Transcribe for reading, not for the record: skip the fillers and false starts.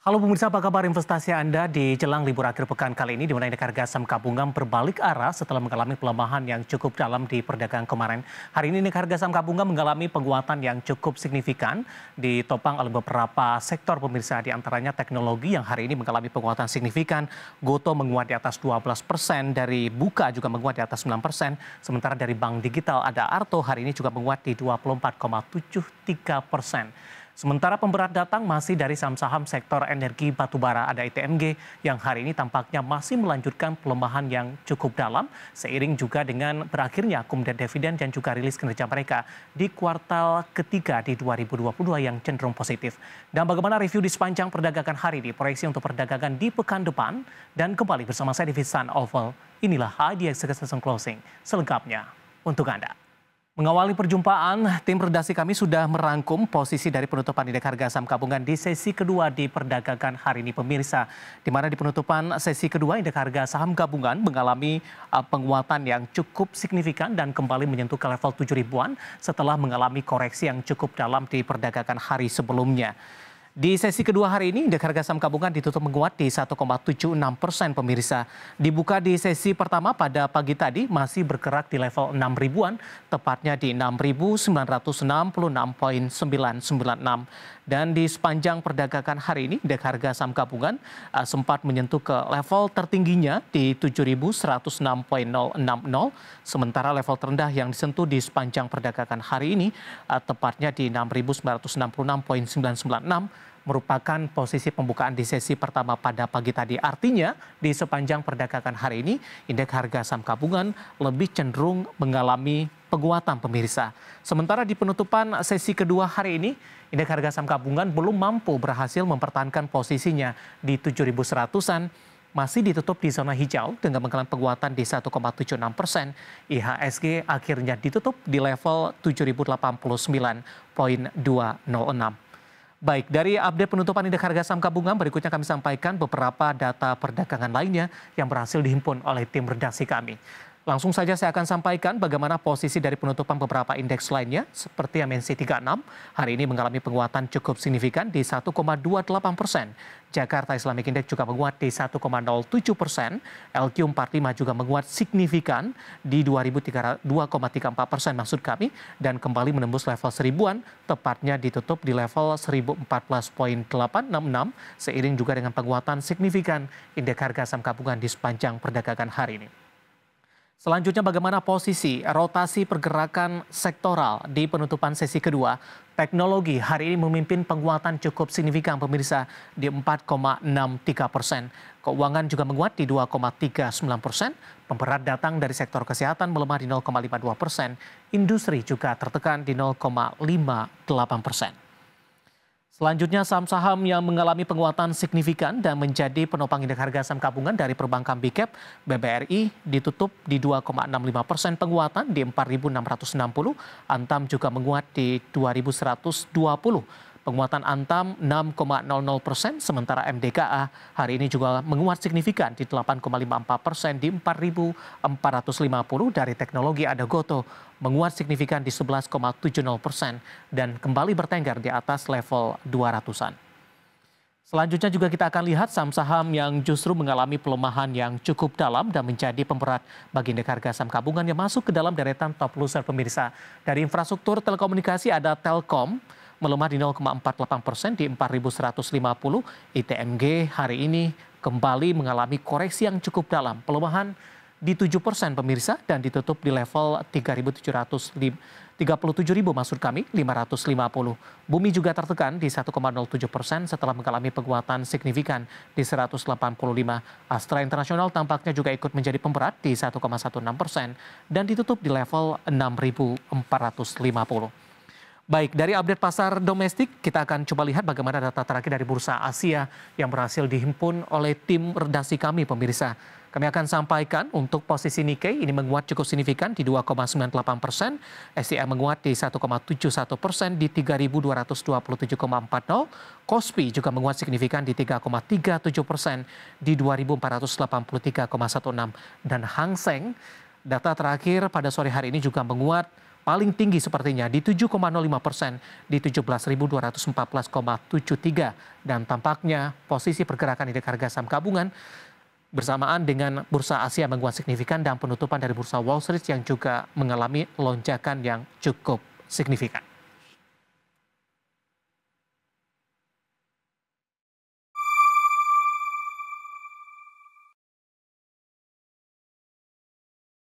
Halo pemirsa, apa kabar investasi Anda di jelang libur akhir pekan kali ini, di mana indeks harga saham gabungan berbalik arah setelah mengalami pelemahan yang cukup dalam di perdagangan kemarin. Hari ini indeks harga saham gabungan mengalami penguatan yang cukup signifikan, ditopang oleh beberapa sektor pemirsa, di antaranya teknologi yang hari ini mengalami penguatan signifikan. Goto menguat di atas 12%, dari Buka juga menguat di atas 9%, sementara dari bank digital ada Arto hari ini juga menguat di 24,73%. Sementara pemberat datang masih dari saham-saham sektor energi batubara, ada ITMG yang hari ini tampaknya masih melanjutkan pelemahan yang cukup dalam, seiring juga dengan berakhirnya akumulasi dividen dan juga rilis kinerja mereka di kuartal ketiga di 2022 yang cenderung positif. Dan bagaimana review di sepanjang perdagangan hari ini, proyeksi untuk perdagangan di pekan depan, dan kembali bersama saya di Visan Oval. Inilah IDX Execution Closing selengkapnya untuk Anda. Mengawali perjumpaan, tim redaksi kami sudah merangkum posisi dari penutupan indeks harga saham gabungan di sesi kedua di perdagangan hari ini pemirsa. Di mana di penutupan sesi kedua indeks harga saham gabungan mengalami penguatan yang cukup signifikan dan kembali menyentuh ke level 7 ribuan setelah mengalami koreksi yang cukup dalam di perdagangan hari sebelumnya. Di sesi kedua hari ini, indeks harga saham gabungan ditutup menguat di 1,76% pemirsa. Dibuka di sesi pertama pada pagi tadi masih bergerak di level 6 ribuan, tepatnya di 6.966,996. Dan di sepanjang perdagangan hari ini, indeks harga saham gabungan sempat menyentuh ke level tertingginya di 7.106,060, sementara level terendah yang disentuh di sepanjang perdagangan hari ini tepatnya di 6.966,996, merupakan posisi pembukaan di sesi pertama pada pagi tadi. Artinya di sepanjang perdagangan hari ini indeks harga saham gabungan lebih cenderung mengalami penguatan pemirsa. Sementara di penutupan sesi kedua hari ini indeks harga saham gabungan belum mampu berhasil mempertahankan posisinya di 7.100-an, masih ditutup di zona hijau dengan mengalami penguatan di 1,76%. IHSG akhirnya ditutup di level 7.089,206. Baik, dari update penutupan indeks harga saham gabungan, berikutnya kami sampaikan beberapa data perdagangan lainnya yang berhasil dihimpun oleh tim redaksi kami. Langsung saja saya akan sampaikan bagaimana posisi dari penutupan beberapa indeks lainnya, seperti MNC 36, hari ini mengalami penguatan cukup signifikan di 1,28%. Jakarta Islamic Index juga menguat di 1,07%, LQ45 juga menguat signifikan di 2,34% maksud kami, dan kembali menembus level seribuan, tepatnya ditutup di level 1014,866, seiring juga dengan penguatan signifikan indeks harga saham gabungan di sepanjang perdagangan hari ini. Selanjutnya bagaimana posisi rotasi pergerakan sektoral di penutupan sesi kedua. Teknologi hari ini memimpin penguatan cukup signifikan pemirsa di 4,63%. Keuangan juga menguat di 2,39%. Pemberat datang dari sektor kesehatan melemah di 0,52%. Industri juga tertekan di 0,58%. Selanjutnya saham-saham yang mengalami penguatan signifikan dan menjadi penopang indeks harga saham gabungan dari perbankan Big Cap, BBRI ditutup di 2,65% penguatan di 4.660, Antam juga menguat di 2.120. Penguatan Antam 6,00%, sementara MDKA hari ini juga menguat signifikan di 8,54% di 4.450. Dari teknologi ada Goto menguat signifikan di 11,70% dan kembali bertengger di atas level 200-an. Selanjutnya juga kita akan lihat saham-saham yang justru mengalami pelemahan yang cukup dalam dan menjadi pemberat bagi indeks harga saham gabungan yang masuk ke dalam deretan top loser pemirsa. Dari infrastruktur telekomunikasi ada Telkom, melemah di 0,48% di 4.150. ITMG hari ini kembali mengalami koreksi yang cukup dalam, pelemahan di 7% pemirsa, dan ditutup di level 37.550. Bumi juga tertekan di 1,07% setelah mengalami penguatan signifikan di 185. Astra Internasional tampaknya juga ikut menjadi pemberat di 1,16% dan ditutup di level 6.450. Baik, dari update pasar domestik, kita akan coba lihat bagaimana data terakhir dari Bursa Asia yang berhasil dihimpun oleh tim redaksi kami, pemirsa. Kami akan sampaikan untuk posisi Nikkei ini menguat cukup signifikan di 2,98%, SCA menguat di 1,71% di 3.227,40, Kospi juga menguat signifikan di 3,37% di 2.483,16, dan Hang Seng data terakhir pada sore hari ini juga menguat paling tinggi sepertinya di 7,05% di 17.214,73 dan tampaknya posisi pergerakan indeks harga saham gabungan bersamaan dengan bursa Asia menguat signifikan dan penutupan dari bursa Wall Street yang juga mengalami lonjakan yang cukup signifikan.